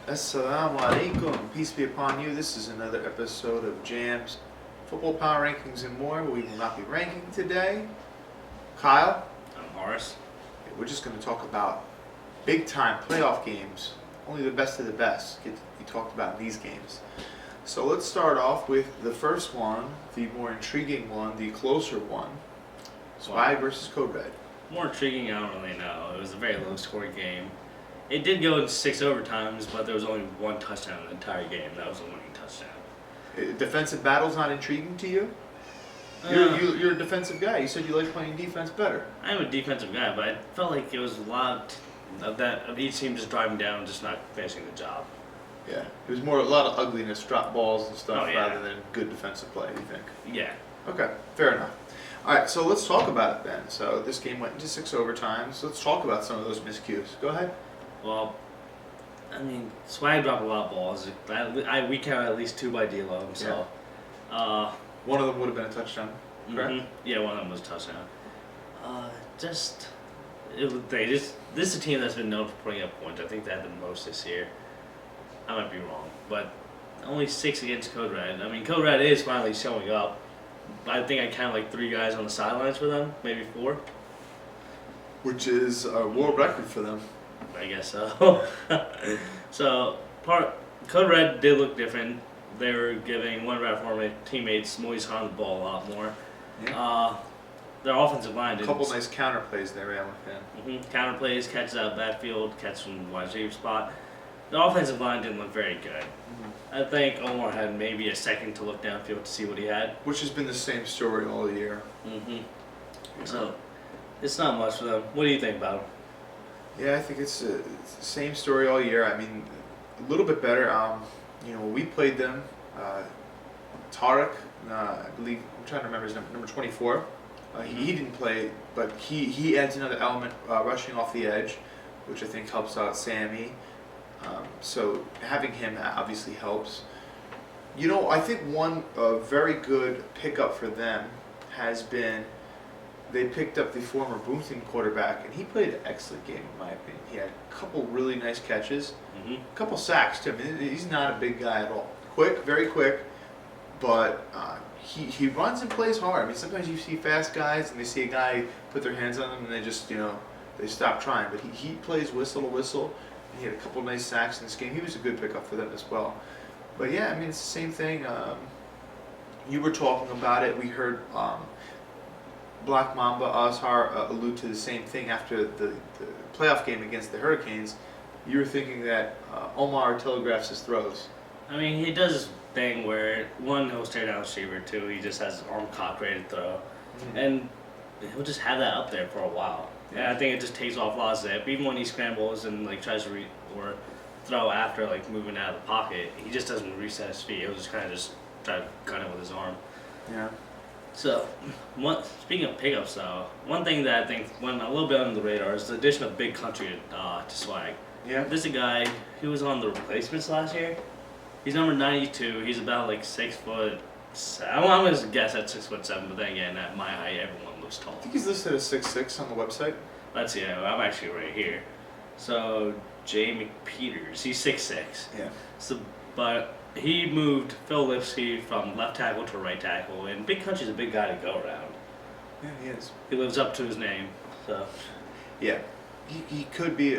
Assalamu alaikum. Peace be upon you. This is another episode of JAMS Football Power Rankings and more. We will not be ranking today. Kyle, I'm Haarris. we're just going to talk about big time playoff games. Only the best of the best get to be talked about in these games. So let's start off with the first one, the more intriguing one, the closer one. Swag versus Code Red. More intriguing, I don't really know. It was a very low scoring game. It did go in 6 overtimes, but there was only one touchdown in the entire game. That was the winning touchdown. Defensive battle's not intriguing to you? You're a defensive guy. You said you like playing defense better. I'm a defensive guy, but I felt like it was a lot of each team just driving down and just not finishing the job. Yeah, it was more a lot of ugliness, drop balls and stuff, Oh, yeah. rather than good defensive play. You think? Yeah. Okay, fair enough. All right, so let's talk about it then. So this game went into 6 overtimes. Let's talk about some of those miscues. Go ahead. Well, I mean, Swag dropped a lot of balls. We count at least 2 by D-Lo, so. One of them would have been a touchdown, correct? Yeah, one of them was a touchdown. This is a team that's been known for putting up points. I think they had the most this year. I might be wrong, but only 6 against Code Red. I mean, Code Red is finally showing up. I think I count like 3 guys on the sidelines for them, maybe 4. Which is a world record for them. I guess so. Code Red did look different. They were giving one of our former teammates Moise on the ball a lot more. Yeah. Their offensive line A did couple nice counter plays there, Alan. counter plays, catches out backfield, catch from wide receiver spot. The offensive line didn't look very good. I think Omar had maybe a second to look downfield to see what he had. Which has been the same story all year. So it's not much for them. What do you think about them? Yeah, I think it's the same story all year. I mean, a little bit better. We played them. Tarek, I believe, I'm trying to remember his number 24. He didn't play, but he adds another element, rushing off the edge, which I think helps out Sammy. So having him obviously helps. I think one very good pickup for them has been they picked up the former Boomton quarterback, and he played an excellent game in my opinion. He had a couple really nice catches, a couple sacks too. I mean, he's not a big guy at all. Quick, very quick, but he runs and plays hard. I mean, sometimes you see fast guys and they see a guy put their hands on them and they just they stop trying. But he plays whistle to whistle. And he had a couple nice sacks in this game. He was a good pickup for them as well. But yeah, I mean, it's the same thing. You were talking about it. We heard Black Mamba Azhar allude to the same thing after the playoff game against the Hurricanes. You were thinking that Omar telegraphs his throws. I mean, he does this thing where, 1, he'll stare down the receiver, 2, he just has his arm cocked ready to throw. And he'll just have that up there for a while. And I think it just takes off a lot of zip. Even when he scrambles and tries to or throw after moving out of the pocket, he just doesn't reset his feet. He'll just kind of just try to gun it with his arm. Yeah. So, speaking of pickups though, one thing that I think went a little bit under the radar is the addition of Big Country to Swag. Yeah. This is a guy who was on the replacements last year. He's number 92. He's about 6 foot. I'm going to guess at 6'7", but then again, at my height, everyone looks tall. I think he's listed as 6'6" on the website. Let's see. I'm actually right here. So Jamie Peters, he's 6'6". Yeah. So, but he moved Phil Lipsky from left tackle to right tackle, and Big Country's a big guy to go around. Yeah, he is. He lives up to his name. So. Yeah. He could be.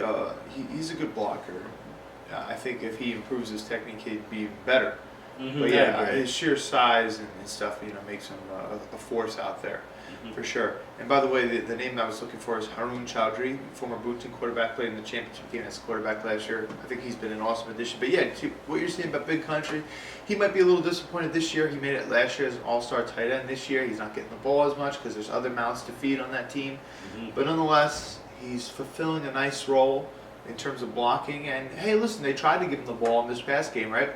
He's a good blocker. I think if he improves his technique, he'd be better. But yeah, his sheer size and stuff, makes him a force out there, for sure. And by the way, the name I was looking for is Haroon Chowdhury, former Boomton quarterback, played in the championship game as quarterback last year. I think he's been an awesome addition. But yeah, what you're saying about Big Country, he might be a little disappointed this year. He made it last year as an all-star tight end. This year, he's not getting the ball as much because there's other mouths to feed on that team. But nonetheless, he's fulfilling a nice role in terms of blocking. And hey, listen, they tried to give him the ball in this past game, right?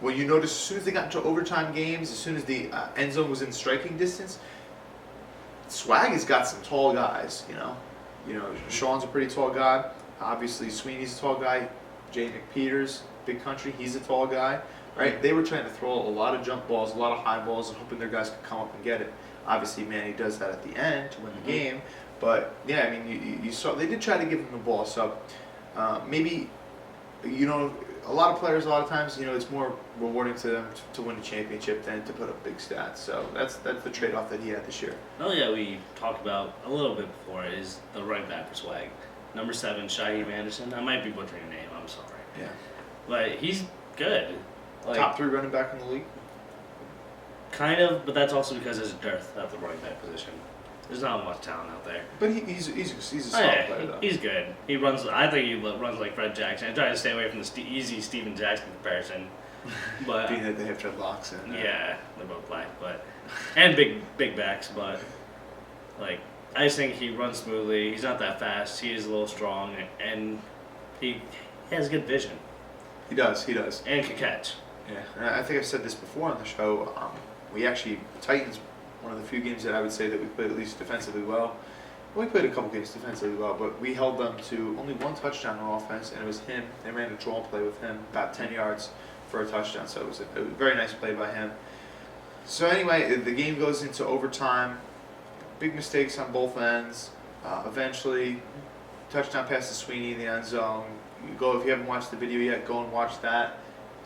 Well, you notice as soon as they got into overtime games, as soon as the end zone was in striking distance, Swag has got some tall guys. Sean's a pretty tall guy. Obviously, Sweeney's a tall guy. Jay McPeters, Big Country, he's a tall guy, right? They were trying to throw a lot of jump balls, a lot of high balls, and hoping their guys could come up and get it. Obviously, Manny does that at the end to win the game. But yeah, I mean, you saw they did try to give him the ball. So maybe a lot of players, a lot of times, it's more rewarding to them to win a championship than to put up big stats. So that's the trade-off that he had this year. Oh yeah, we talked about a little bit before is the running back for swag. Number 7, Shaheem Anderson. I might be butchering your name. I'm sorry. Yeah. But he's good. Like, Top 3 running back in the league. kind of, but that's also because there's a dearth at the running back position. There's not much talent out there. But he's a solid Yeah, player though. he's good. He runs. I think he runs like Fred Jackson. I try to stay away from the easy Steven Jackson comparison. But Being that they have dreadlocks and yeah, they're both black, but and big backs. But like, I just think he runs smoothly. He's not that fast. He is a little strong, and he has good vision he does. and can catch. Yeah, and I think I've said this before on the show. We actually, Titans, one of the few games that I would say that we played at least defensively well. We played a couple games defensively well, but we held them to only 1 touchdown on offense, and it was him. They ran a draw play with him, about 10 yards for a touchdown, so it was a very nice play by him. So anyway, the game goes into overtime. Big mistakes on both ends. Eventually, touchdown pass to Sweeney in the end zone. If you haven't watched the video yet, go and watch that.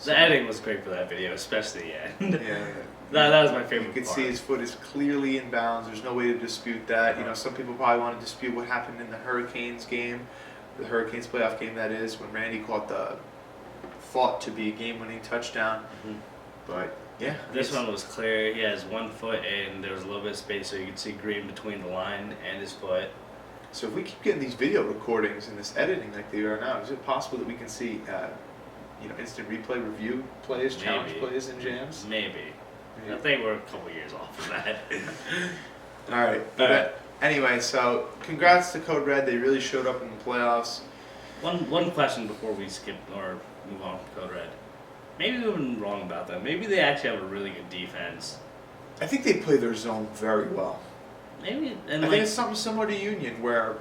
The editing was great for that video, especially the end. Yeah. That was my favorite You can part. see his foot is clearly in bounds. There's no way to dispute that. Some people probably want to dispute what happened in the Hurricanes game, the Hurricanes playoff game that is, when Randy caught the thought to be game-winning touchdown. Mhm. But yeah, This one was clear. He has 1 foot, and there was a little bit of space, so you could see green between the line and his foot. So if we keep getting these video recordings and this editing like they are now, is it possible that we can see, instant replay review plays, challenge Maybe. plays in JAMS? Maybe. I think we're a couple years off of that. All right. But anyway, so congrats to Code Red. They really showed up in the playoffs. One question before we skip or move on from Code Red. Maybe we've been wrong about them. Maybe they actually have a really good defense. I think they play their zone very well. Maybe, and I like, think it's something similar to Union where,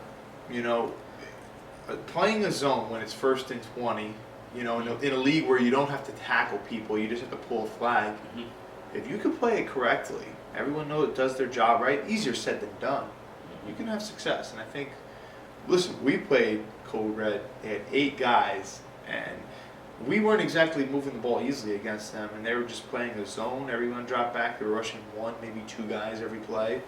playing a zone when it's 1st and 20, in a league where you don't have to tackle people, you just have to pull a flag. Mhm. If you can play it correctly, everyone knows it does their job right. Easier said than done. You can have success, and I think. Listen, we played Code Red. They had 8 guys, and we weren't exactly moving the ball easily against them, and they were just playing a zone. Everyone dropped back. They were rushing 1, maybe 2 guys every play.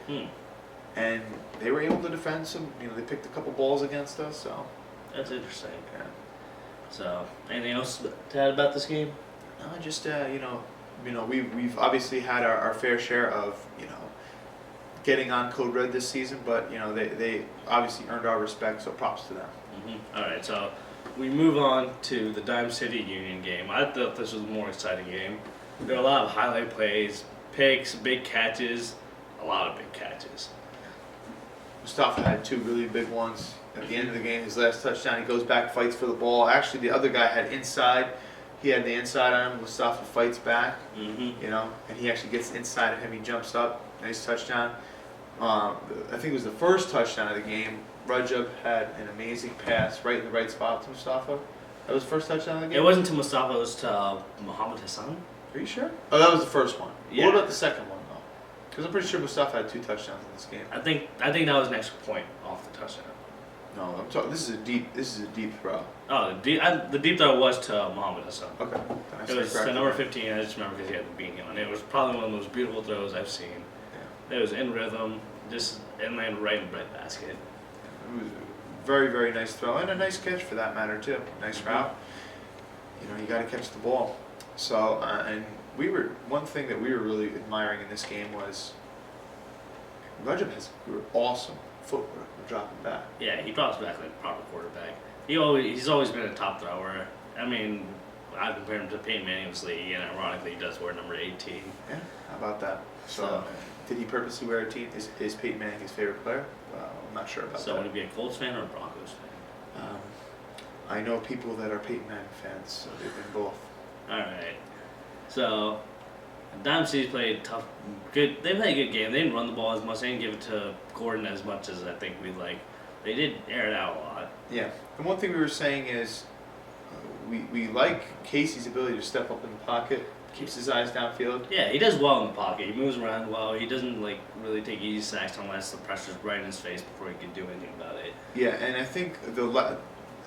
And they were able to defend some. They picked a couple balls against us. So That's interesting. yeah. So, anything else to add about this game? No, just we've obviously had our fair share of getting on Code Red this season, but they obviously earned our respect. So props to them. All right, so we move on to the Dime City Union game. I thought this was a more exciting game. There were a lot of highlight plays, picks, big catches, a lot of big catches. Mustafa had 2 really big ones at the end of the game. His last touchdown, he goes back, fights for the ball. Actually, the other guy had inside. He had the inside on him. Mustafa fights back, Mm-hmm. and he actually gets inside of him. He jumps up. Nice touchdown. I think it was the first touchdown of the game. Rajab had an amazing pass right in the right spot to Mustafa. That was the first touchdown of the game? It wasn't to Mustafa, it was to Muhammad Hassan. Are you sure? Oh, that was the first one. Yeah. What about the second one, though? Because I'm pretty sure Mustafa had 2 touchdowns in this game. I think that was an extra point off the touchdown. No, I'm talking. This is a deep throw. Oh, the deep throw was to Muhammad Hassan. Okay. Then I It stand was to corrected. number 15. I just remember because he had the beanie on. It was probably one of the most beautiful throws I've seen. Yeah. It was in rhythm, just and landed right in the breadbasket. It was a very, very nice throw and a nice catch for that matter too. Nice route. You got to catch the ball. So and one thing that we were really admiring in this game was Rajab has awesome footwork for dropping back. Yeah, he drops back like a proper quarterback. He's always been a top thrower. I mean, I compare him to Peyton Manning in this league, and ironically, he does wear number 18. Yeah, how about that? So, So- did he purposely wear a team? Is Peyton Manning his favorite player? I'm not sure about So, that. would he be a Colts fan or a Broncos fan? I know people that are Peyton Manning fans, so they've been both. All right. So, Dime City's played tough, good. They played a good game. They didn't run the ball as much. They didn't give it to Gordon as much as I think we'd like. They did air it out a lot. Yeah, and one thing we were saying is we like Casey's ability to step up in the pocket, keeps his eyes downfield. Yeah, he does well in the pocket. He moves around well. He doesn't really take easy sacks unless the pressure's right in his face before he can do anything about it. Yeah, and I think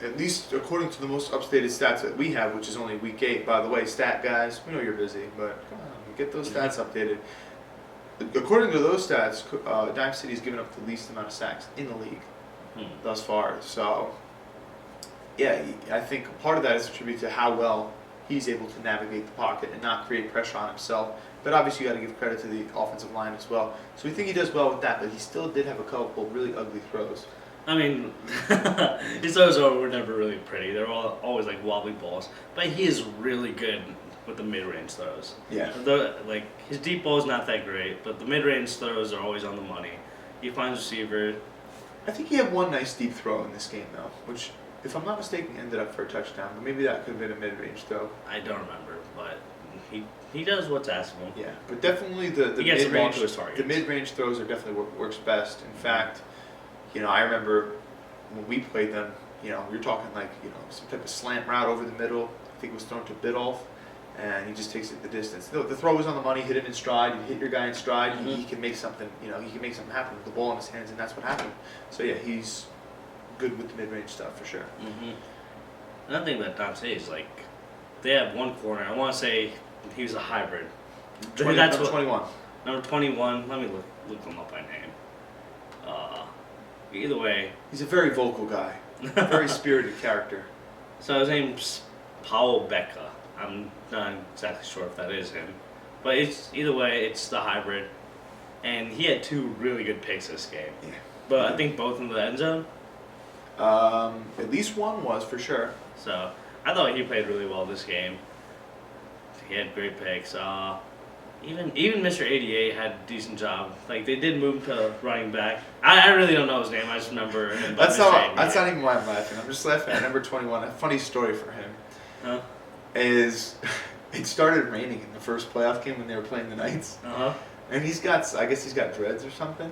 at least according to the most updated stats that we have, which is only week 8. By the way, stat guys, we know you're busy, but come on, get those stats updated. According to those stats, Dime City's given up the least amount of sacks in the league thus far. So, yeah, I think part of that is attributed to how well he's able to navigate the pocket and not create pressure on himself. But obviously, you got to give credit to the offensive line as well. So we think he does well with that, but he still did have a couple really ugly throws. I mean, his throws were never really pretty. They're always like wobbly balls. But he is really good with the mid-range throws. Yeah. Like his deep ball is not that great, but the mid-range throws are always on the money. He finds receiver. I think he had one nice deep throw in this game though, which, if I'm not mistaken, ended up for a touchdown. But maybe that could have been a mid-range throw. I don't remember, but he does what's asked of him. Yeah, but definitely the he gets the ball mid-range to his targets. the mid-range throws are definitely works best. In fact, I remember when we played them. You're talking like some type of slant route over the middle. I think it was thrown to Bidoff, and he just takes it the distance. The throw was on the money. Hit it in stride. You hit your guy in stride. He can make something. He can make something happen with the ball in his hands, and that's what happened. So yeah, he's good with the mid-range stuff for sure. Another thing that Dom says is like they have one corner. I want to say he was a hybrid. Number 21. Number 21. Let me look him up by name. Either way, he's a very vocal guy, very spirited character. So his name's Paul Becca. I'm not exactly sure if that is him, but either way, it's the hybrid, and he had 2 really good picks this game. Yeah. But I think both in the end zone. At least one was for sure. So I thought he played really well this game. He had great picks. Even Mr. 88 had a decent job. Like they did move to running back. I really don't know his name. I just remember him. That's not even why I'm laughing. I'm just laughing at number 21. A funny story for him is it started raining in the first playoff game when they were playing the Knights. And I guess he's got dreads or something.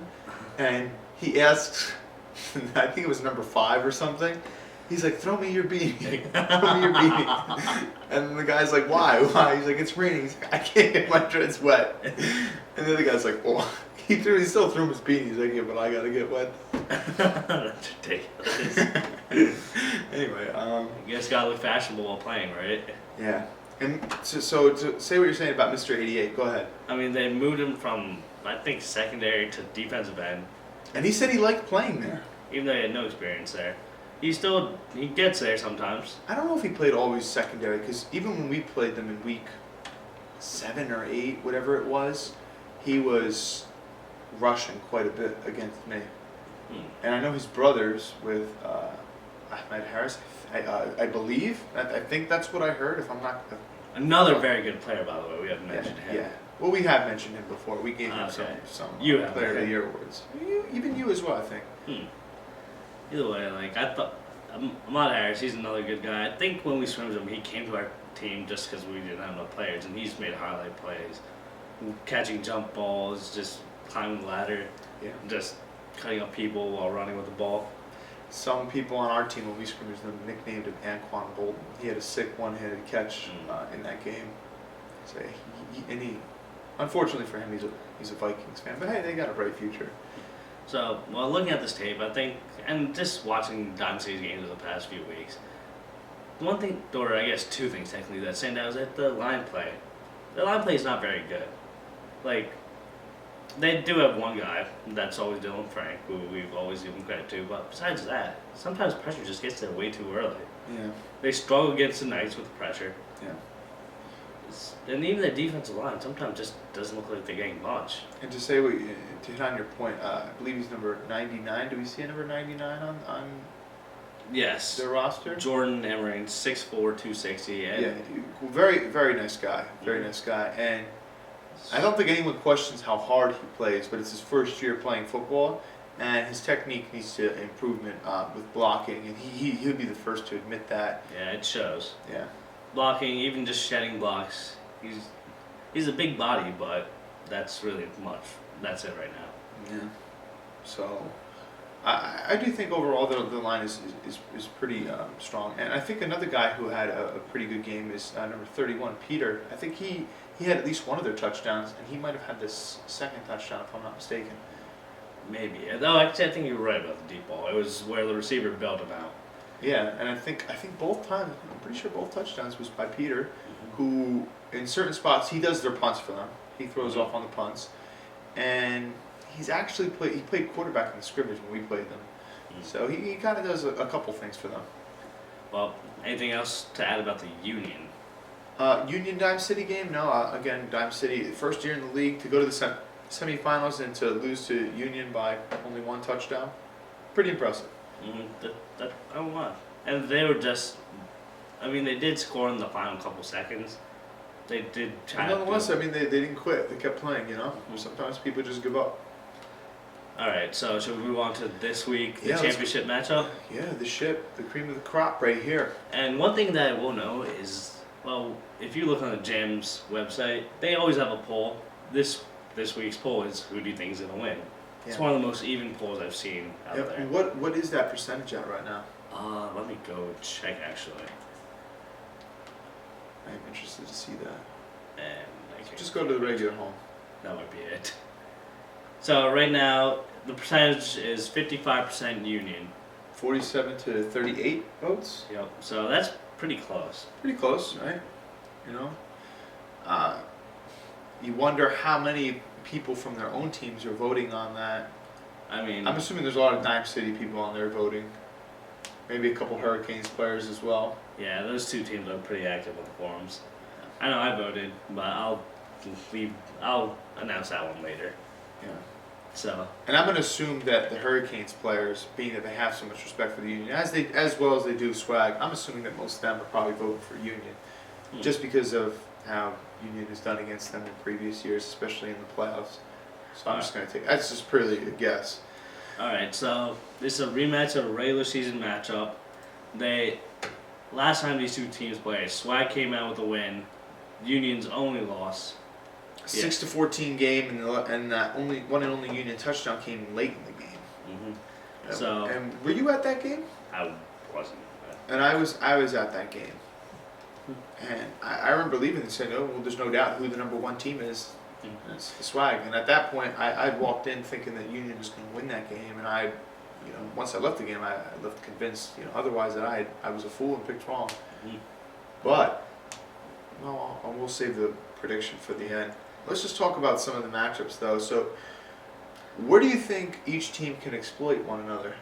And he asks, I think it was number 5 or something. He's like, throw me your beanie. Throw me your beanie. And the guy's like, why? He's like, it's raining. He's like, I can't get my dreads wet. And the other guy's like, oh. He still threw him his beanie. He's like, yeah, but I gotta get wet. That's ridiculous. Anyway, you guys gotta look fashionable while playing, right? Yeah. And so to say what you're saying about Mr. 88, go ahead. I mean, they moved him from, I think, secondary to defensive end. And he said he liked playing there. Even though he had no experience there. He gets there sometimes. I don't know if he played always secondary, because even when we played them in week 7 or 8, whatever it was, he was rushing quite a bit against me. And I know his brothers with Haarris, I believe. I think that's what I heard, if I'm not... Another very good player, by the way. We haven't mentioned him. Yeah. Well, we have mentioned him before. We gave him some Player of the Year awards. Even you as well, I think. Either way, like I thought, Ahmad Haarris, he's another good guy. I think when we scrimmed him, he came to our team just because we didn't have enough players, and he's made highlight plays, catching jump balls, just climbing the ladder, just cutting up people while running with the ball. Some people on our team, when we scrimmaged them, nicknamed him Anquan Bolton. He had a sick one-handed catch in that game. So unfortunately for him, he's a Vikings fan. But hey, they got a bright future. So, well, looking at this tape, I think, and just watching Dime City's games over the past few weeks, one thing, or I guess 2 things technically that stand out is that the line play. The line play is not very good. Like, they do have one guy that's always Dylan Frank, who we've always given credit to, but besides that, sometimes pressure just gets there way too early. Yeah. They struggle against the Knights with the pressure. Yeah. And even the defensive line sometimes just doesn't look like they're getting much. And to hit on your point, I believe he's number 99. Do we see a number 99 on yes. their roster? Jordan Emmering, 6'4", 260. And yeah, very, very nice guy. Very nice guy. And I don't think anyone questions how hard he plays, but it's his first year playing football, and his technique needs to improvement with blocking, and he'll be the first to admit that. Yeah, it shows. Yeah. Blocking, even just shedding blocks. He's a big body, but that's really much. That's it right now. Yeah. So I do think overall the line is pretty strong, and I think another guy who had a pretty good game is number 31, Peter. I think he had at least one of their touchdowns, and he might have had this second touchdown if I'm not mistaken. Maybe. No, actually, I think you were right about the deep ball. It was where the receiver bailed him out. Yeah, and I think both times, I'm pretty sure both touchdowns was by Peter, who in certain spots he does their punts for them. He throws off on the punts, and he played quarterback in the scrimmage when we played them, so he kind of does a couple things for them. Well, anything else to add about the Union? Union Dime City game? No, again Dime City, first year in the league to go to the semifinals and to lose to Union by only one touchdown, pretty impressive. I don't know. And they were just, I mean, they did score in the final couple seconds. They did try to. Nonetheless, I mean, they didn't quit. They kept playing. Sometimes people just give up. All right, so should we move on to this week, the Yeah, championship matchup? Yeah, the cream of the crop right here. And one thing that I will know is, well, if you look on the JAMS website, they always have a poll. This week's poll is who do you think is going to win? It's one of the most even polls I've seen out there. What is that percentage at right now? Let me go check actually. I'm interested to see that. And I can, Just go to the regular home. that might be it. So right now the percentage is 55% Union. 47 to 38 votes. Yep. So that's pretty close. Pretty close, right? You wonder how many people from their own teams are voting on that. I mean, I'm assuming there's a lot of Dime City people on there voting. Maybe a couple Hurricanes players as well. yeah, those two teams are pretty active on the forums. I know I voted, but I'll announce that one later. Yeah. So. And I'm going to assume that the Hurricanes players, being that they have so much respect for the Union, as well as they do swag, I'm assuming that most of them are probably voting for Union, just because of how Union has done against them in previous years, especially in the playoffs. So I'm just going to take. That's just purely a guess. All right, so this is a rematch of a regular season matchup. Last time these two teams played, Swag came out with a win. Union's only loss. 6-14 game, and that one and only Union touchdown came late in the game. Mm-hmm. So. And were you at that game? I wasn't. And I was at that game. And I remember leaving and saying, "Oh, well, there's no doubt who the number one team is. It's the Swag." And at that point, I walked in thinking that Union was going to win that game, and once I left the game, I left convinced, otherwise that I was a fool and picked wrong. Mm-hmm. But well, we'll save the prediction for the end. Let's just talk about some of the matchups, though. So, where do you think each team can exploit one another?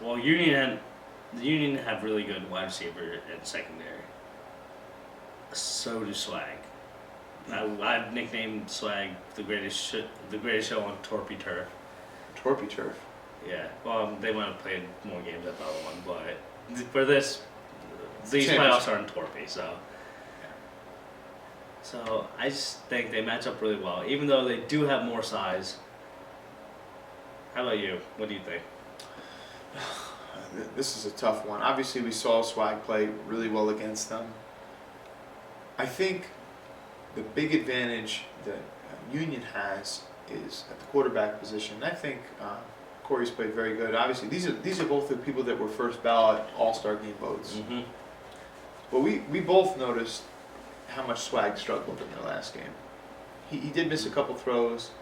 Well, the Union have really good wide receiver and secondary. So do Swag. I've nicknamed Swag the greatest show on Torpy Turf. Torpy Turf. Yeah. Well, they might have played more games at that one, but for this, these Championship. playoffs are in Torpy, so. So I just think they match up really well, even though they do have more size. How about you? What do you think? This is a tough one. Obviously, we saw Swag play really well against them. I think the big advantage that Union has is at the quarterback position. I think Corey's played very good. Obviously, these are both the people that were first ballot All-Star game votes. Mm-hmm. But we both noticed how much Swag struggled in their last game. He did miss a couple throws.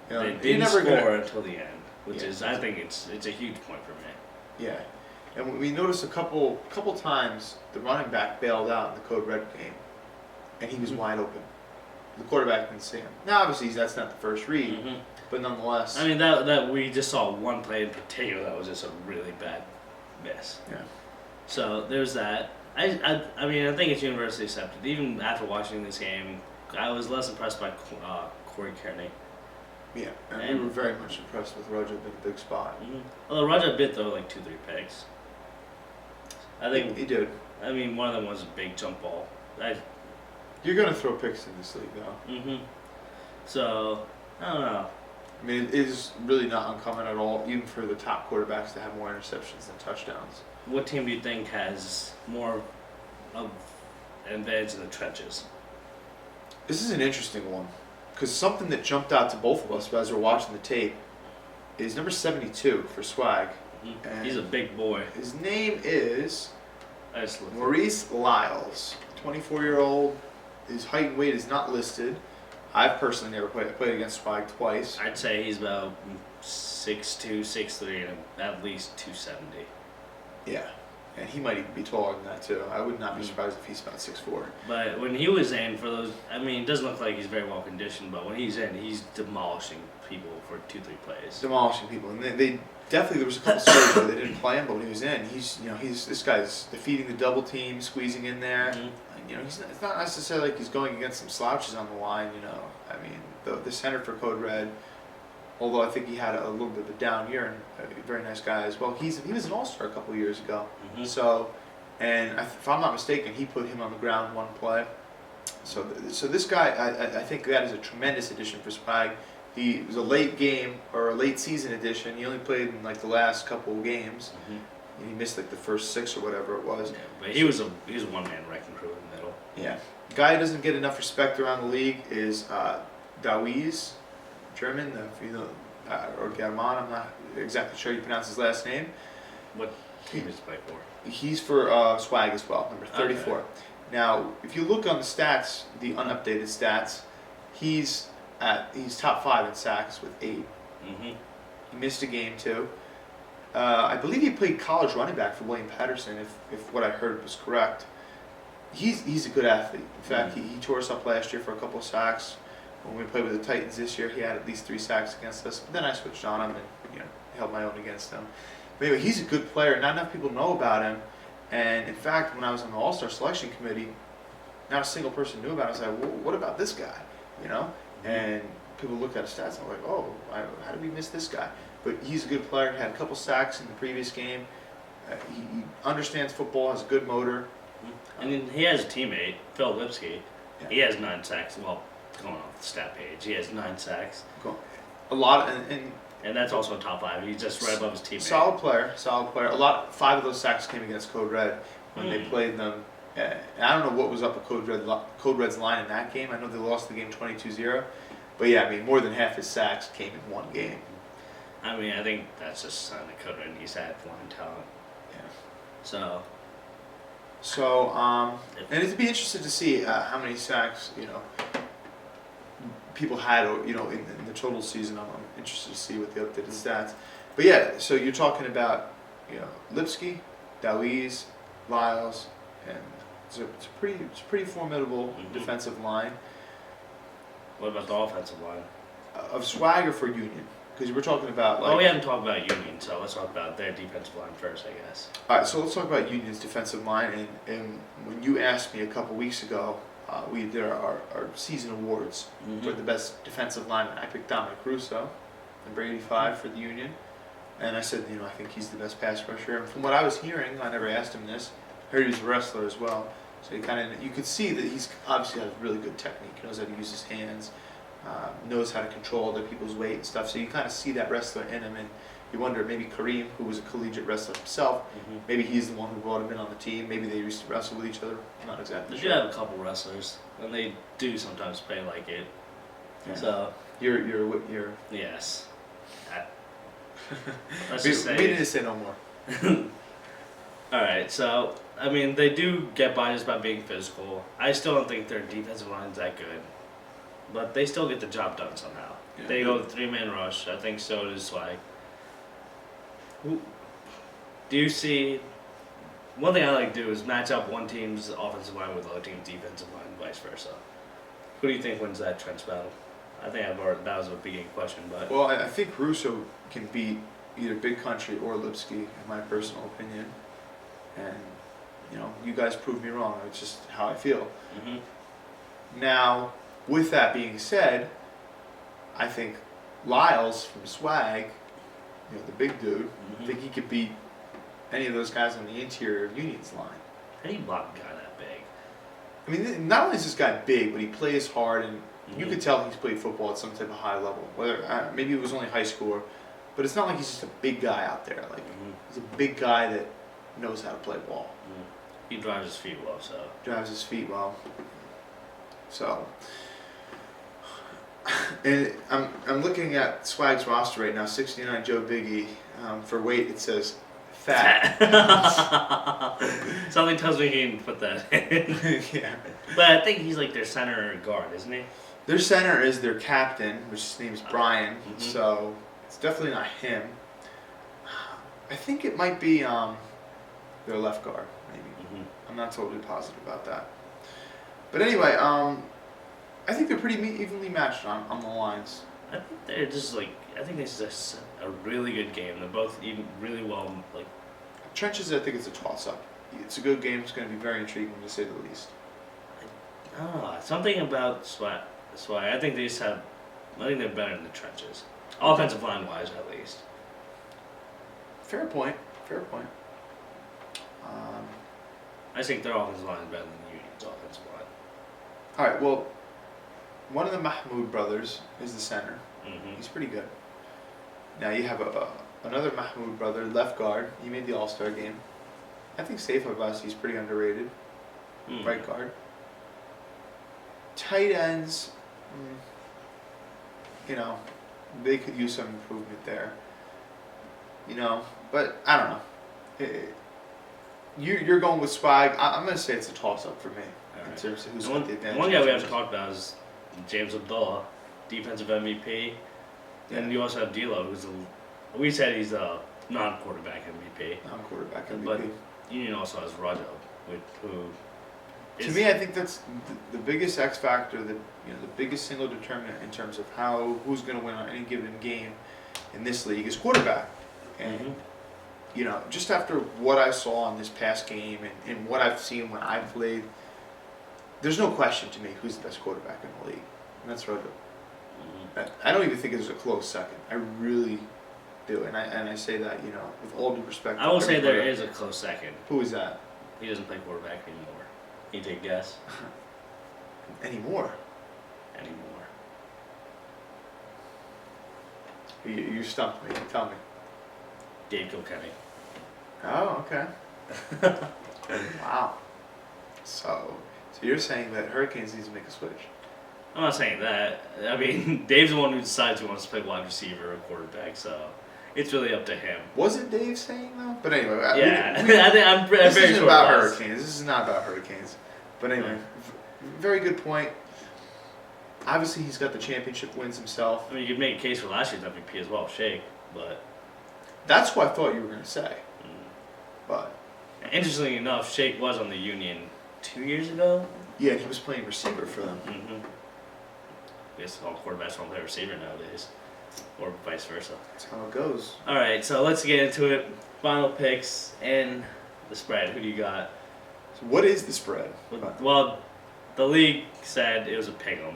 They didn't score until the end, which is, I think it's a huge point for me. Yeah, and we noticed a couple times the running back bailed out in the Code Red game, and he was wide open. The quarterback didn't see him. Now, obviously, that's not the first read, but nonetheless. I mean, that we just saw one play in particular that was just a really bad miss. Yeah. So there's that. I mean, I think it's universally accepted. Even after watching this game, I was less impressed by Corey Kearney. Yeah, and we were very much impressed with Roger in a big spot. Mm-hmm. Although Roger did throw like 2-3 picks. I think he did. I mean, one of them was a big jump ball. You're gonna throw picks in this league, though. Mm-hmm. So I don't know. I mean, it is really not uncommon at all, even for the top quarterbacks to have more interceptions than touchdowns. What team do you think has more of an advantage in the trenches? This is an interesting one, because something that jumped out to both of us as we're watching the tape is number 72 for Swag. Mm-hmm. He's a big boy. His name is Excellent. Maurice Lyles, 24-year-old. His height and weight is not listed. I've personally never played. I played against Swag twice. I'd say he's about 6'2", 6'3", and at least 270. Yeah, and he might even be taller than that too. I would not be surprised if he's about 6'4". But when he was in for those, I mean, it doesn't look like he's very well conditioned. But when he's in, he's demolishing people for 2-3 plays. Demolishing people, and they definitely, there was a couple stories where they didn't play him, but when he was in, he's this guy's defeating the double team, squeezing in there. And, it's not necessarily like he's going against some slouches on the line. I mean, the center for Code Red, although I think he had a little bit of a down year, and a very nice guy as well. He was an all-star a couple of years ago. So, and if I'm not mistaken, he put him on the ground one play. So this guy, I think that is a tremendous addition for Swag. He was a late game or a late season addition. He only played in like the last couple of games. And he missed like the first 6 or whatever it was. Yeah, but he was a one-man wrecking crew in the middle. Yeah, guy who doesn't get enough respect around the league is Dawies, German, or German. I'm not exactly sure you pronounce his last name. What team does he play for? He's for Swag as well, number 34. Okay. Now, if you look on the stats, the unupdated stats, he's top 5 in sacks with 8. He missed a game too. I believe he played college running back for William Patterson, if what I heard was correct. He's a good athlete. In fact, he tore us up last year for a couple of sacks. When we played with the Titans this year, he had at least 3 sacks against us. But then I switched on him and held my own against him. But anyway, he's a good player. Not enough people know about him. And in fact, when I was on the All-Star selection committee, not a single person knew about him. I was like, well, what about this guy? And people looked at his stats and were like, oh, how did we miss this guy? But he's a good player. Had a couple sacks in the previous game. He understands football, has a good motor. And he has a teammate, Phil Lipsky. Yeah. He has 9 sacks. Well, going off the stat page, he has 9 sacks. Cool. A lot, and that's also a top 5. He's just right above his teammate. Solid player. 5 of those sacks came against Code Red when they played them. And I don't know what was up with Code Red's line in that game. I know they lost the game 22-0. But yeah, I mean, more than half his sacks came in one game. I mean, I think that's just a sign that Code Red needs that line talent. Yeah. And it'd be interesting to see how many sacks, people had, in the total season. I'm interested to see what the updated stats. But yeah, so you're talking about, Lipsky, Dawies, Lyles, and it's a pretty formidable defensive line. What about the offensive line? Of Swag or for Union? Because we're talking about. Well, we haven't talked about Union, so let's talk about their defensive line first, I guess. All right, so let's talk about Union's defensive line. And when you asked me a couple weeks ago, we did our season awards for the best defensive lineman. I picked Dominic Russo, number 85 for the Union, and I said, I think he's the best pass rusher. And from what I was hearing, I never asked him this. I heard he's a wrestler as well, so you could see that he's obviously has really good technique. He knows how to use his hands. Knows how to control other people's weight and stuff. So you kind of see that wrestler in him, and you wonder maybe Kareem, who was a collegiate wrestler himself, maybe he's the one who brought him in on the team. Maybe they used to wrestle with each other. I'm not exactly sure. You have a couple wrestlers, and they do sometimes play like it. Yeah. So you're yes. Let's just say we need to say no more. All right, so I mean they do get by just by being physical. I still don't think their defensive line's that good. But they still get the job done somehow. Yeah. They go with 3-man rush. I think so does Swag. Do you see... One thing I like to do is match up one team's offensive line with the other team's defensive line and vice versa. Who do you think wins that trench battle? I think that was a beginning question, but... Well, I think Russo can beat either Big Country or Lipsky, in my personal opinion. And, you guys proved me wrong. It's just how I feel. Now... With that being said, I think Lyles from Swag, the big dude, I think he could beat any of those guys on the interior of Union's line. How do you block a guy that big? I mean, not only is this guy big, but he plays hard, and you could tell he's played football at some type of high level. Whether maybe it was only high school, but it's not like he's just a big guy out there. Like he's a big guy that knows how to play ball. He drives his feet well, so. Drives his feet well. So. And I'm looking at Swag's roster right now. 69 Joe Biggie. For weight, it says fat. Something tells me he didn't put that in. Yeah. But I think he's like their center or guard, isn't he? Their center is their captain, which his name's Brian. So it's definitely not him. I think it might be their left guard, maybe. Mhm. I'm not totally positive about that. But anyway, I think they're pretty evenly matched on the lines. I think they're just like I think this is a really good game. They're both even really well like. Trenches, I think it's a toss-up. It's a good game. It's going to be very intriguing to say the least. I don't know, something about Swag. I think they just have. I think they're better in the trenches, offensive line wise at least. Fair point. Fair point. I think their offensive line is better than Union's offensive line. All right. Well, one of the Mahmoud brothers is the center. Mm-hmm. He's pretty good. Now you have another Mahmoud brother, left guard. He made the All-Star game. I think Safe Abbas, he's pretty underrated. Mm-hmm. Right guard. Tight ends, you know, they could use some improvement there. You know, but I don't know. You're going with Swag. I'm going to say it's a toss-up for me. All In right. terms of who's One, got the advantage. one guy we haven't talked about is James Abdullah, defensive MVP. And you also have D'Lo, who's we said he's a non-quarterback MVP. Non-quarterback MVP. But Union also has Rajo, who To is, me, I think that's the biggest X factor, the biggest single determinant in terms of who's going to win on any given game in this league is quarterback. And Mhm. you know, just after what I saw in this past game and what I've seen when I played, there's no question to me who's the best quarterback in the league, and that's Rojo. Mhm. I don't even think there's a close second. I really do, and I say that with all due respect. I will to say everybody. there is a close second. Who is that? He doesn't play quarterback anymore. Can you take a guess? Anymore? Anymore. You stumped me. Tell me. Dave Kilkenny. Oh, okay. Wow. So you're saying that Hurricanes needs to make a switch? I'm not saying that. I mean, Dave's the one who decides who wants to play wide receiver or quarterback, so it's really up to him. Wasn't Dave saying though? But anyway, Yeah, I think I'm very this isn't sure about it was. Hurricanes. This is not about Hurricanes. But anyway, very good point. Obviously, he's got the championship wins himself. I mean, you could make a case for last year's MVP as well, Shake, but That's what I thought you were going to say. But interestingly enough, Shake was on the Union 2 years ago. yeah, he was playing receiver for them. Mm-hmm. I guess all quarterbacks don't play receiver nowadays, or vice versa. That's how it goes. All right, so let's get into it. Final picks and the spread. Who do you got? So what is the spread? Well, the league said it was a pick'em,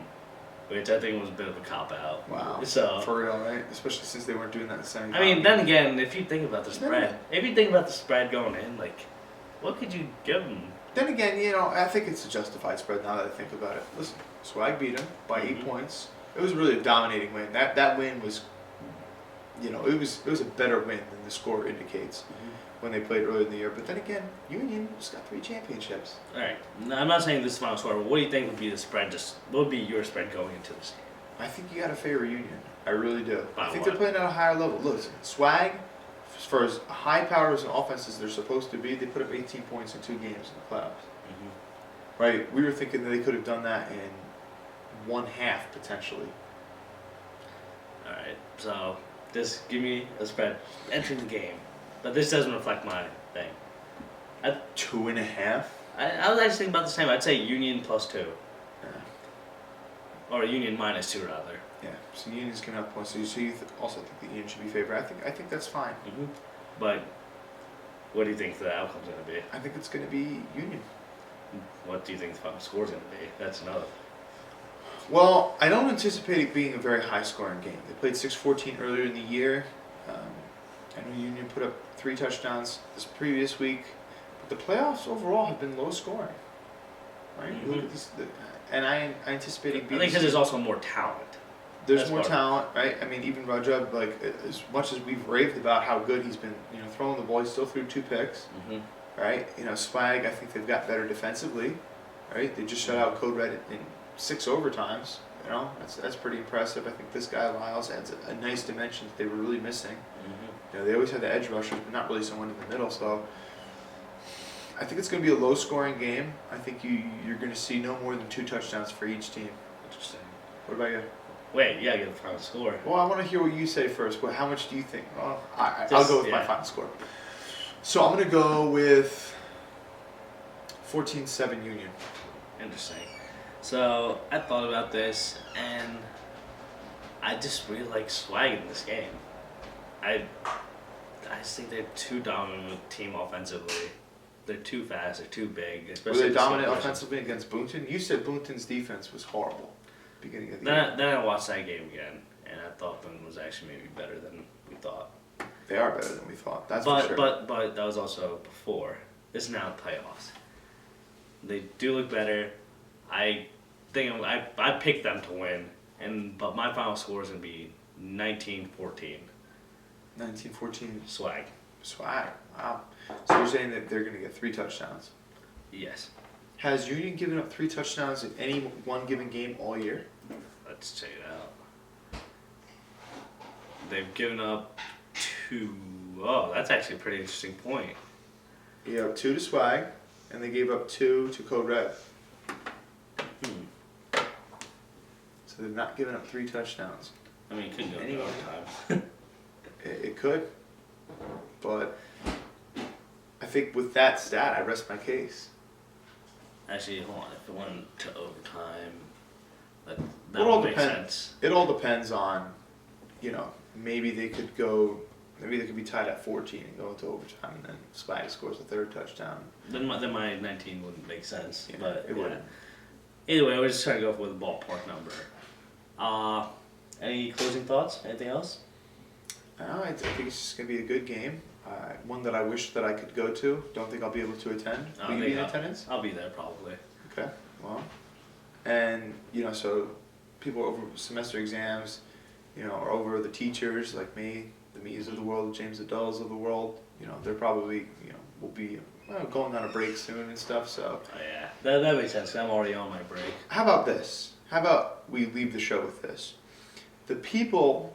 which I think was a bit of a cop out. Wow. So For real, right? Especially since they weren't doing that in the semifinals. I mean, then again, if you think about the spread, going in, like, what could you give them? Then again, I think it's a justified spread now that I think about it. Listen, Swag beat him by 8 points. It was really a dominating win. That win was, it was a better win than the score indicates when they played earlier in the year. But then again, Union just got 3 championships. All right, now, I'm not saying this is final score, but what do you think would be the spread? What would be your spread going into this game? I think you got to favor Union. I really do. By I think what? they're playing at a higher level. Listen, Swag, for as high powers and offense as they're supposed to be, they put up 18 points in 2 games in the playoffs. Right? We were thinking that they could have done that in 1/2 potentially. All right, so just give me a spread entering the game, but this doesn't reflect my thing. 2.5. I was actually thinking about the same. I'd say Union +2, Yeah. or Union -2 rather. Yeah. So Union's giving up points. So you also think that Union should be favored. I think that's fine. But what do you think the outcome's going to be? I think it's going to be Union. What do you think the final score's going to be? That's another. Well, I don't anticipate it being a very high-scoring game. They played 6-14 earlier in the year. I know Union put up 3 touchdowns this previous week, but the playoffs overall have been low-scoring. Right? You look at these, and I anticipate it I being. think because there's also more talent. There's That's more part talent, right? I mean, even Rajab, like as much as we've raved about how good he's been, throwing the ball, he still threw 2 picks, right? Swag, I think they've got better defensively, right? They just shut out Code Red in 6 overtimes. That's pretty impressive. I think this guy Lyles adds a nice dimension that they were really missing. They always had the edge rushers, but not really someone in the middle. So I think it's going to be a low-scoring game. I think you're going to see no more than 2 touchdowns for each team. Interesting. What about you? Wait, you gotta get the final score. Well, I want to hear what you say first. How much do you think? Well, I'll Just- go with my yeah. final score. So I'm gonna go with 14-7 Union. Interesting. So I thought about this, and I just really like swag in this game. I just think they're too dominant with team offensively. They're too fast. They're too big. Were Especially they the dominant skill offensively against Boonton? You said Boonton's defense was horrible beginning of the position. year. Then I watched that game again, and I thought Boone was actually maybe better than we thought. They are better than we thought. That's But for sure. but that was also before. It's now playoffs. They do look better. I think I picked them to win, but my final score is gonna be 19-14. 19-14 Swag. swag. Wow. So you're saying that they're gonna get 3 touchdowns. Yes. Has Union given up 3 touchdowns in any one given game all year? Let's check it out. They've given up 2. Oh, that's actually a pretty interesting point. They gave up 2 to Swag, and they gave up 2 to Code Red. So they've not given up 3 touchdowns. I mean, it could go into Anyway. overtime. It could, but I think with that stat, I rest my case. Actually, hold on. If it went to overtime, that It all would make depends. sense. It all depends on, maybe they could be tied at 14 and go into overtime, and then Swag scores a 3rd touchdown. Then my 19 wouldn't make sense. Yeah, But it wouldn't. Either way, we're just trying to go with a ballpark number. Any closing thoughts? Anything else? I think it's just gonna be a good game. One that I wish that I could go to. Don't think I'll be able to attend. I Will you think be in I'll- attendance? I'll be there probably. Okay. Well, and so people over semester exams, are over the teachers like me, the me's of the world, the James the Dulls of the world. They're probably will be going on a break soon and stuff. So Oh yeah, that makes sense. 'Cause I'm already on my break. how about this? How about we leave the show with this? The people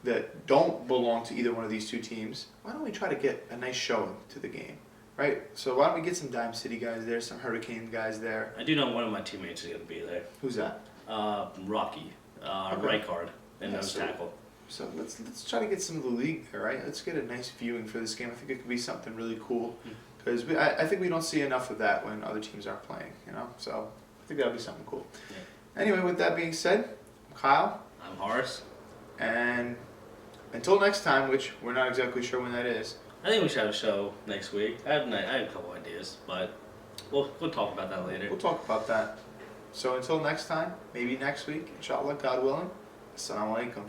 that don't belong to either one of these 2 teams, why don't we try to get a nice showing to the game, right? So why don't we get some Dime City guys there, some Hurricane guys there? I do know one of my teammates is gonna be there. Who's that? Rocky, Okay. right guard, and Yeah, nose so- tackle. So let's try to get some of the league there, right? Let's get a nice viewing for this game. I think it could be something really cool because I think we don't see enough of that when other teams aren't playing, So I think that'll be something cool. Yeah. Anyway, with that being said, I'm Kyle, I'm Haarris. and until next time, which we're not exactly sure when that is. I think we should have a show next week. I have a couple ideas, but we'll talk about that later. We'll talk about that. So until next time, maybe next week, inshallah, God willing. Assalamu alaikum.